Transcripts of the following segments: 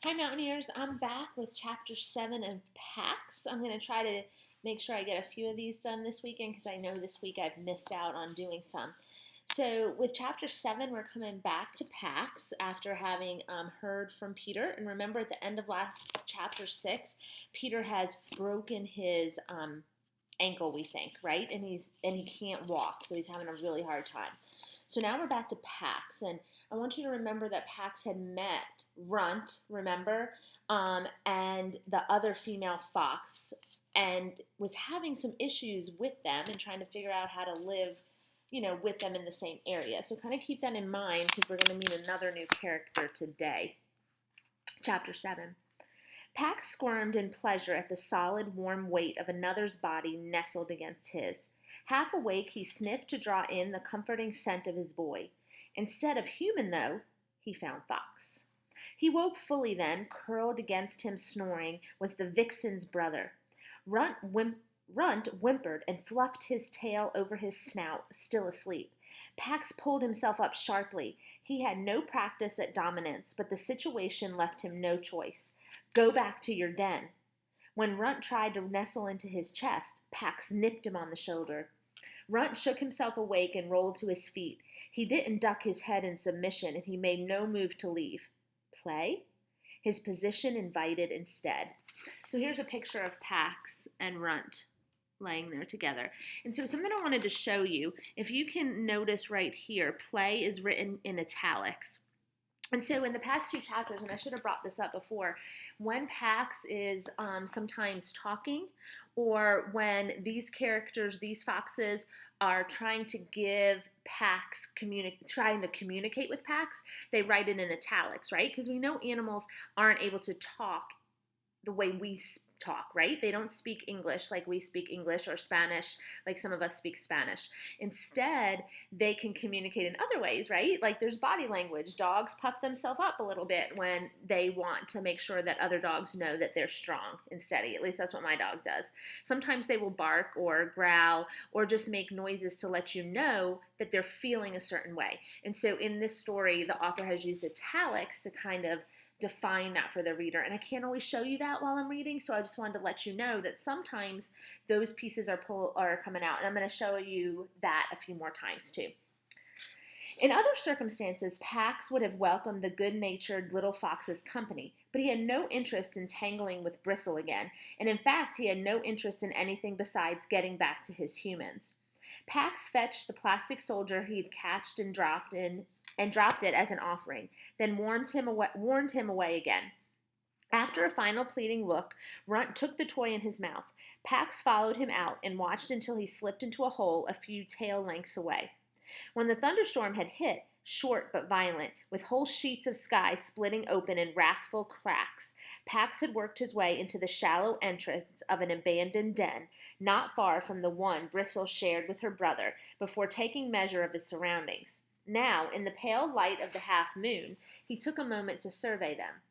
Hi, Mountaineers. I'm back with Chapter 7 of Pax. I'm going to try to make sure I get a few of these done this weekend because I know this week I've missed out on doing some. So, with Chapter 7, we're coming back to Pax after having heard from Peter. And remember, at the end of last Chapter 6, Peter has broken his ankle, we think, right? And he can't walk, so he's having a really hard time. So now we're back to Pax, and I want you to remember that Pax had met Runt, remember, and the other female fox, and was having some issues with them and trying to figure out how to live, with them in the same area. So kind of keep that in mind because we're going to meet another new character today. Chapter 7. Pax squirmed in pleasure at the solid, warm weight of another's body nestled against his. Half awake, he sniffed to draw in the comforting scent of his boy. Instead of human, though, he found fox. He woke fully then. Curled against him, snoring, was the vixen's brother. Runt whimpered and fluffed his tail over his snout, still asleep. Pax pulled himself up sharply. He had no practice at dominance, but the situation left him no choice. Go back to your den. When Runt tried to nestle into his chest, Pax nipped him on the shoulder. Runt shook himself awake and rolled to his feet. He didn't duck his head in submission, and he made no move to leave. Play? His position invited instead. So here's a picture of Pax and Runt laying there together. And so something I wanted to show you, if you can notice right here, play is written in italics. And so in the past two chapters, and I should have brought this up before, when Pax is sometimes talking, or when these characters, these foxes, are trying to give Pax, trying to communicate with Pax, they write it in italics, right? Because we know animals aren't able to talk the way we talk, right? They don't speak English like we speak English, or Spanish like some of us speak Spanish. Instead, they can communicate in other ways, right? Like there's body language. Dogs puff themselves up a little bit when they want to make sure that other dogs know that they're strong and steady. At least that's what my dog does. Sometimes they will bark or growl or just make noises to let you know that they're feeling a certain way. And so in this story, the author has used italics to kind of define that for the reader. And I can't always show you that while I'm reading, so I just wanted to let you know that sometimes those pieces are coming out, and I'm going to show you that a few more times too. In other circumstances, Pax would have welcomed the good-natured little fox's company, but he had no interest in tangling with Bristle again, and in fact, he had no interest in anything besides getting back to his humans. Pax fetched the plastic soldier he'd catched and dropped it as an offering, then warned him away again. After a final pleading look, Runt took the toy in his mouth. Pax followed him out and watched until he slipped into a hole a few tail lengths away. When the thunderstorm had hit, short but violent, with whole sheets of sky splitting open in wrathful cracks, Pax had worked his way into the shallow entrance of an abandoned den, not far from the one Bristle shared with her brother, before taking measure of his surroundings. Now, in the pale light of the half-moon, he took a moment to survey them.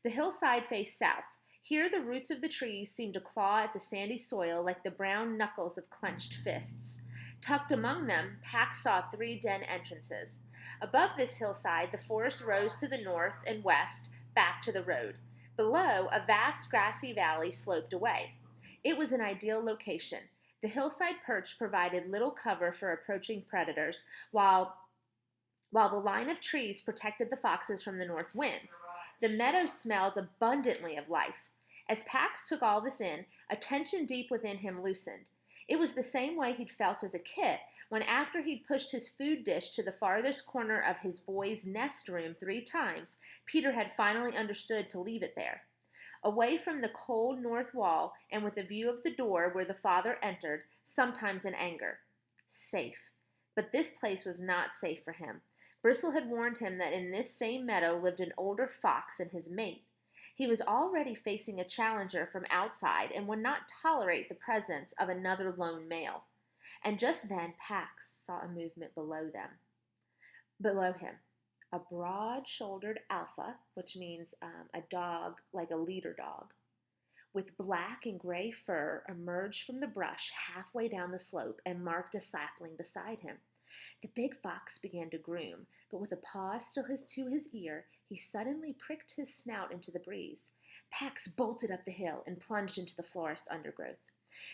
The hillside faced south. Here the roots of the trees seemed to claw at the sandy soil like the brown knuckles of clenched fists. Tucked among them, Pax saw 3 den entrances. Above this hillside, the forest rose to the north and west, back to the road. Below, a vast grassy valley sloped away. It was an ideal location. The hillside perch provided little cover for approaching predators, while the line of trees protected the foxes from the north winds. The meadow smelled abundantly of life. As Pax took all this in, a tension deep within him loosened. It was the same way he'd felt as a kid, when after he'd pushed his food dish to the farthest corner of his boy's nest room 3 times, Peter had finally understood to leave it there. Away from the cold north wall, and with a view of the door where the father entered, sometimes in anger. Safe. But this place was not safe for him. Bristle had warned him that in this same meadow lived an older fox and his mate. He was already facing a challenger from outside and would not tolerate the presence of another lone male. And just then Pax saw a movement below him. A broad-shouldered alpha, which means a dog like a leader dog, with black and gray fur, emerged from the brush halfway down the slope and marked a sapling beside him. The big fox began to groom, but with a paw still to his ear, He suddenly pricked his snout into the breeze. Pax bolted up the hill and plunged into the forest undergrowth.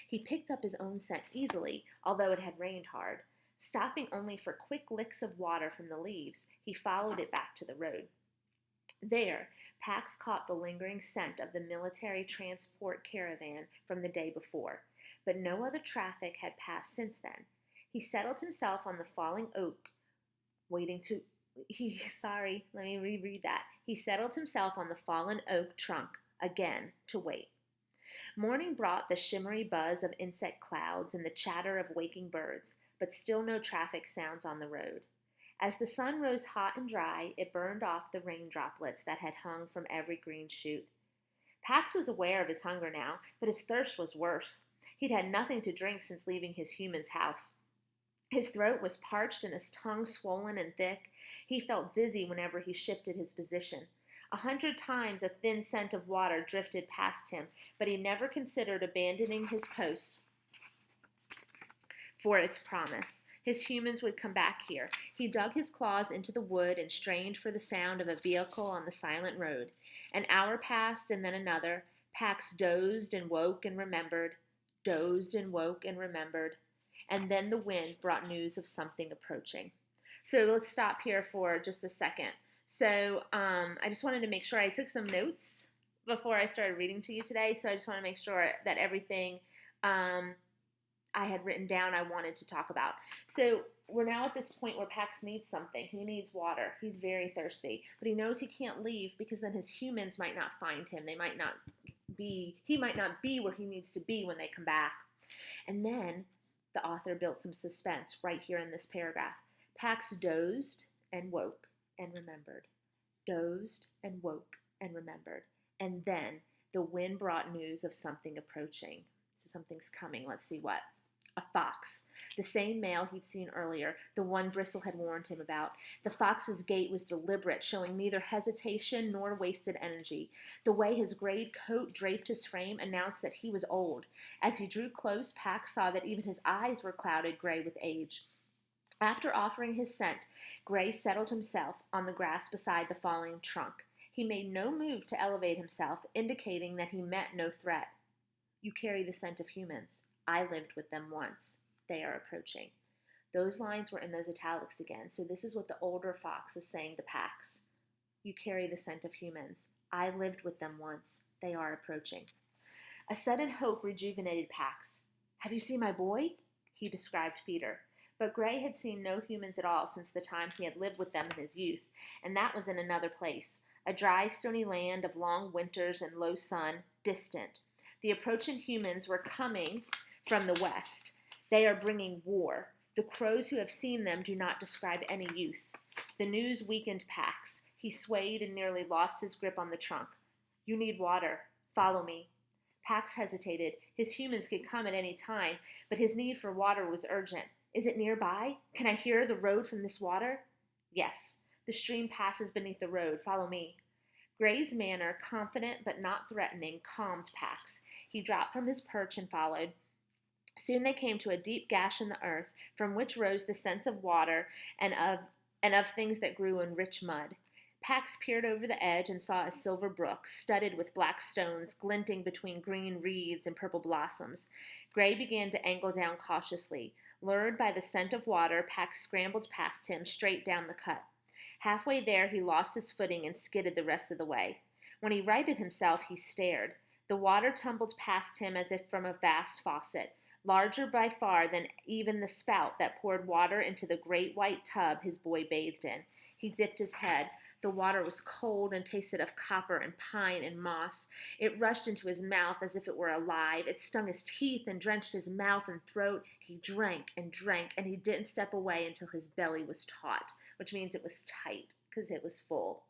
He picked up his own scent easily, although it had rained hard. Stopping only for quick licks of water from the leaves, he followed it back to the road. There, Pax caught the lingering scent of the military transport caravan from the day before, but no other traffic had passed since then. He settled himself on the fallen oak, let me reread that. He settled himself on the fallen oak trunk again to wait. Morning brought the shimmery buzz of insect clouds and the chatter of waking birds, but still no traffic sounds on the road. As the sun rose hot and dry, it burned off the rain droplets that had hung from every green shoot. Pax was aware of his hunger now, but his thirst was worse. He'd had nothing to drink since leaving his human's house. His throat was parched and his tongue swollen and thick. He felt dizzy whenever he shifted his position. 100 times a thin scent of water drifted past him, but he never considered abandoning his post for its promise. His humans would come back here. He dug his claws into the wood and strained for the sound of a vehicle on the silent road. An hour passed and then another. Pax dozed and woke and remembered, dozed and woke and remembered. And then the wind brought news of something approaching. So let's stop here for just a second. So I just wanted to make sure I took some notes before I started reading to you today. So I just want to make sure that everything I had written down I wanted to talk about. So we're now at this point where Pax needs something. He needs water. He's very thirsty. But he knows he can't leave because then his humans might not find him. He might not be where he needs to be when they come back. And then the author built some suspense right here in this paragraph. Pax dozed and woke and remembered. Dozed and woke and remembered. And then the wind brought news of something approaching. So something's coming. Let's see what. A fox. The same male he'd seen earlier, the one Bristle had warned him about. The fox's gait was deliberate, showing neither hesitation nor wasted energy. The way his gray coat draped his frame announced that he was old. As he drew close, Pax saw that even his eyes were clouded gray with age. After offering his scent, Gray settled himself on the grass beside the falling trunk. He made no move to elevate himself, indicating that he met no threat. You carry the scent of humans. I lived with them once. They are approaching. Those lines were in those italics again, so this is what the older fox is saying to Pax. You carry the scent of humans. I lived with them once. They are approaching. A sudden hope rejuvenated Pax. Have you seen my boy? He described Peter. But Gray had seen no humans at all since the time he had lived with them in his youth, and that was in another place, a dry, stony land of long winters and low sun, distant. The approaching humans were coming from the west. They are bringing war. The crows who have seen them do not describe any youth. The news weakened Pax. He swayed and nearly lost his grip on the trunk. You need water. Follow me. Pax hesitated. His humans could come at any time, but his need for water was urgent. Is it nearby? Can I hear the road from this water? Yes. The stream passes beneath the road. Follow me. Gray's manner, confident but not threatening, calmed Pax. He dropped from his perch and followed. Soon they came to a deep gash in the earth, from which rose the scents of water and of things that grew in rich mud. Pax peered over the edge and saw a silver brook, studded with black stones, glinting between green reeds and purple blossoms. Gray began to angle down cautiously. Lured by the scent of water, Pax scrambled past him, straight down the cut. Halfway there, he lost his footing and skidded the rest of the way. When he righted himself, he stared. The water tumbled past him as if from a vast faucet, larger by far than even the spout that poured water into the great white tub his boy bathed in. He dipped his head. The water was cold and tasted of copper and pine and moss. It rushed into his mouth as if it were alive. It stung his teeth and drenched his mouth and throat. He drank, and he didn't step away until his belly was taut, which means it was tight because it was full.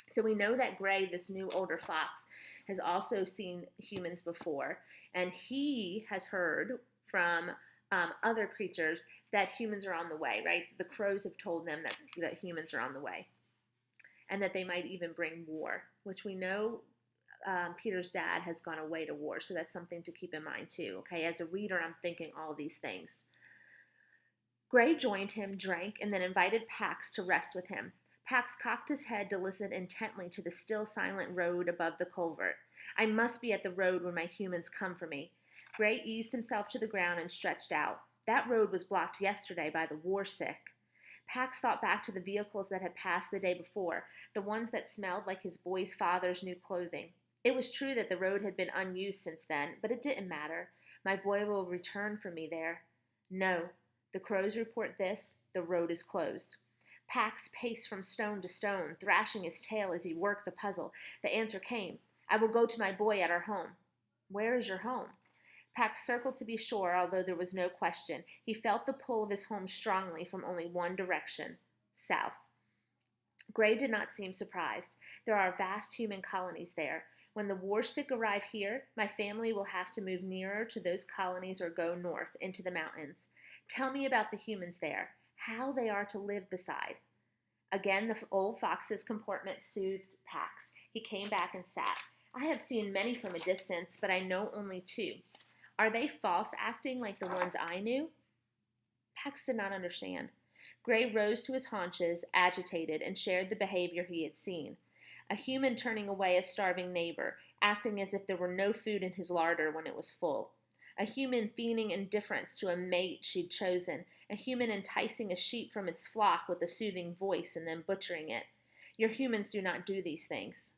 So we know that Gray, this new older fox, has also seen humans before, and he has heard from other creatures that humans are on the way, right? The crows have told them that humans are on the way, and that they might even bring war, which we know Peter's dad has gone away to war, so that's something to keep in mind too, okay? As a reader, I'm thinking all these things. Gray joined him, drank, and then invited Pax to rest with him. Pax cocked his head to listen intently to the still silent road above the culvert. I must be at the road when my humans come for me. Gray eased himself to the ground and stretched out. That road was blocked yesterday by the war sick. Pax thought back to the vehicles that had passed the day before, the ones that smelled like his boy's father's new clothing. It was true that the road had been unused since then, but it didn't matter. My boy will return for me there. No. The crows report this. The road is closed. Pax paced from stone to stone, thrashing his tail as he worked the puzzle. The answer came. I will go to my boy at our home. Where is your home? Pax circled to be sure, although there was no question. He felt the pull of his home strongly from only one direction, south. Gray did not seem surprised. There are vast human colonies there. When the war sick arrive here, my family will have to move nearer to those colonies or go north into the mountains. Tell me about the humans there, how they are to live beside. Again, the old fox's comportment soothed Pax. He came back and sat. I have seen many from a distance, but I know only two. Are they false acting like the ones I knew? Pax did not understand. Gray rose to his haunches, agitated, and shared the behavior he had seen. A human turning away a starving neighbor, acting as if there were no food in his larder when it was full. A human feigning indifference to a mate she'd chosen. A human enticing a sheep from its flock with a soothing voice and then butchering it. Your humans do not do these things.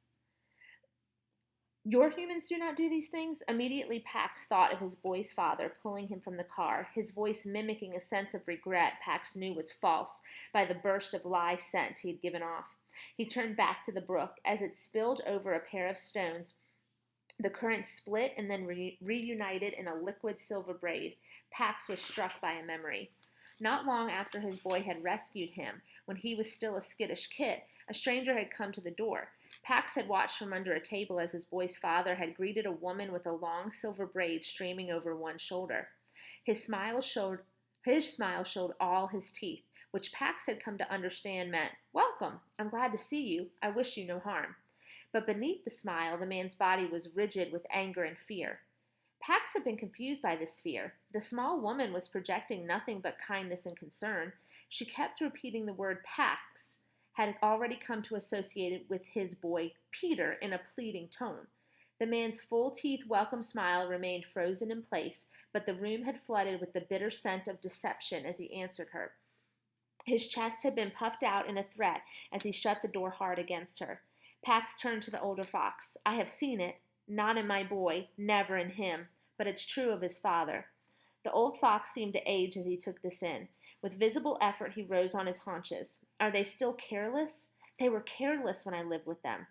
Your humans do not do these things? Immediately Pax thought of his boy's father pulling him from the car, his voice mimicking a sense of regret Pax knew was false by the burst of lie scent he had given off. He turned back to the brook. As it spilled over a pair of stones, the current split and then reunited in a liquid silver braid. Pax was struck by a memory. Not long after his boy had rescued him, when he was still a skittish kid, a stranger had come to the door. Pax had watched from under a table as his boy's father had greeted a woman with a long silver braid streaming over one shoulder. His smile showed all his teeth, which Pax had come to understand meant, "Welcome, I'm glad to see you, I wish you no harm." But beneath the smile, the man's body was rigid with anger and fear. Pax had been confused by this fear. The small woman was projecting nothing but kindness and concern. She kept repeating the word Pax, had already come to associate it with his boy, Peter, in a pleading tone. The man's full-teeth welcome smile remained frozen in place, but the room had flooded with the bitter scent of deception as he answered her. His chest had been puffed out in a threat as he shut the door hard against her. Pax turned to the older fox. I have seen it, not in my boy, never in him, but it's true of his father. The old fox seemed to age as he took this in. With visible effort, he rose on his haunches. Are they still careless? They were careless when I lived with them.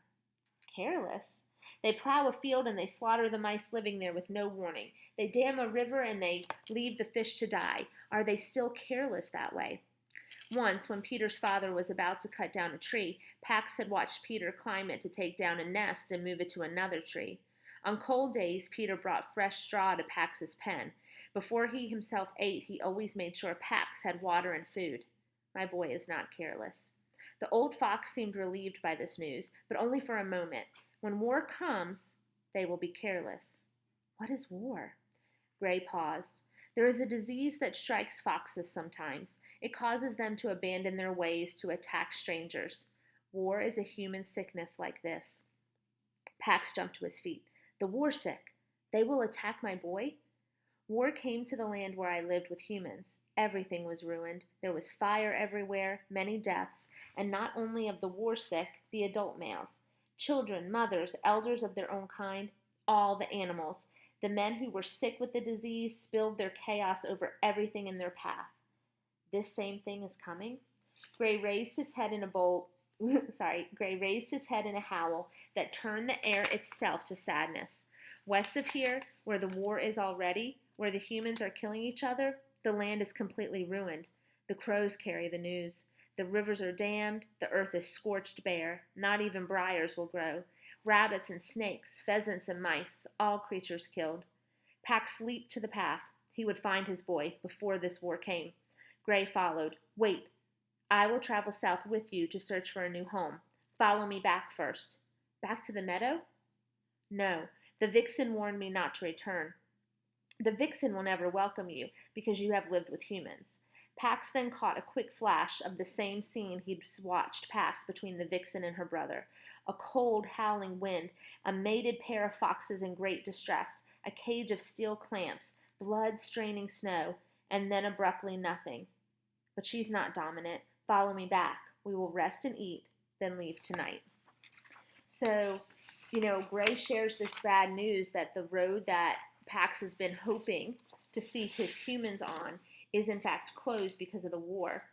Careless? They plow a field and they slaughter the mice living there with no warning. They dam a river and they leave the fish to die. Are they still careless that way? Once, when Peter's father was about to cut down a tree, Pax had watched Peter climb it to take down a nest and move it to another tree. On cold days, Peter brought fresh straw to Pax's pen. Before he himself ate, he always made sure Pax had water and food. My boy is not careless. The old fox seemed relieved by this news, but only for a moment. When war comes, they will be careless. What is war? Gray paused. There is a disease that strikes foxes sometimes. It causes them to abandon their ways to attack strangers. War is a human sickness like this. Pax jumped to his feet. The war sick. They will attack my boy? War came to the land where I lived with humans. Everything was ruined. There was fire everywhere, many deaths, and not only of the war sick, the adult males. Children, mothers, elders of their own kind, all the animals. The men who were sick with the disease spilled their chaos over everything in their path. This same thing is coming? Gray raised his head in a howl that turned the air itself to sadness. West of here, where the war is already, where the humans are killing each other, the land is completely ruined. The crows carry the news. The rivers are dammed, the earth is scorched bare. Not even briars will grow. Rabbits and snakes, pheasants and mice, all creatures killed. Pax leaped to the path. He would find his boy before this war came. Gray followed. Wait. I will travel south with you to search for a new home. Follow me back first. Back to the meadow? No. The vixen warned me not to return. The vixen will never welcome you because you have lived with humans. Pax then caught a quick flash of the same scene he'd watched pass between the vixen and her brother. A cold, howling wind, a mated pair of foxes in great distress, a cage of steel clamps, blood-straining snow, and then abruptly nothing. But she's not dominant. Follow me back. We will rest and eat, then leave tonight. So, Gray shares this bad news that the road that Pax has been hoping to see his humans on is in fact closed because of the war.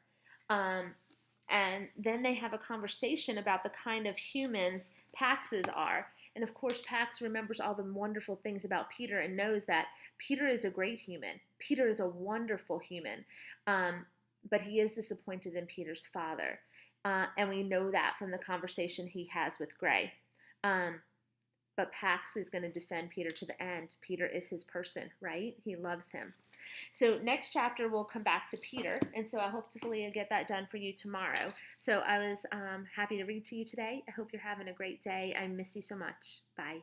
And then they have a conversation about the kind of humans Pax's are. And of course, Pax remembers all the wonderful things about Peter and knows that Peter is a great human. Peter is a wonderful human. But he is disappointed in Peter's father. And we know that from the conversation he has with Gray. But Pax is going to defend Peter to the end. Peter is his person, right? He loves him. So next chapter, we'll come back to Peter. And so I hopefully get that done for you tomorrow. So I was happy to read to you today. I hope you're having a great day. I miss you so much. Bye.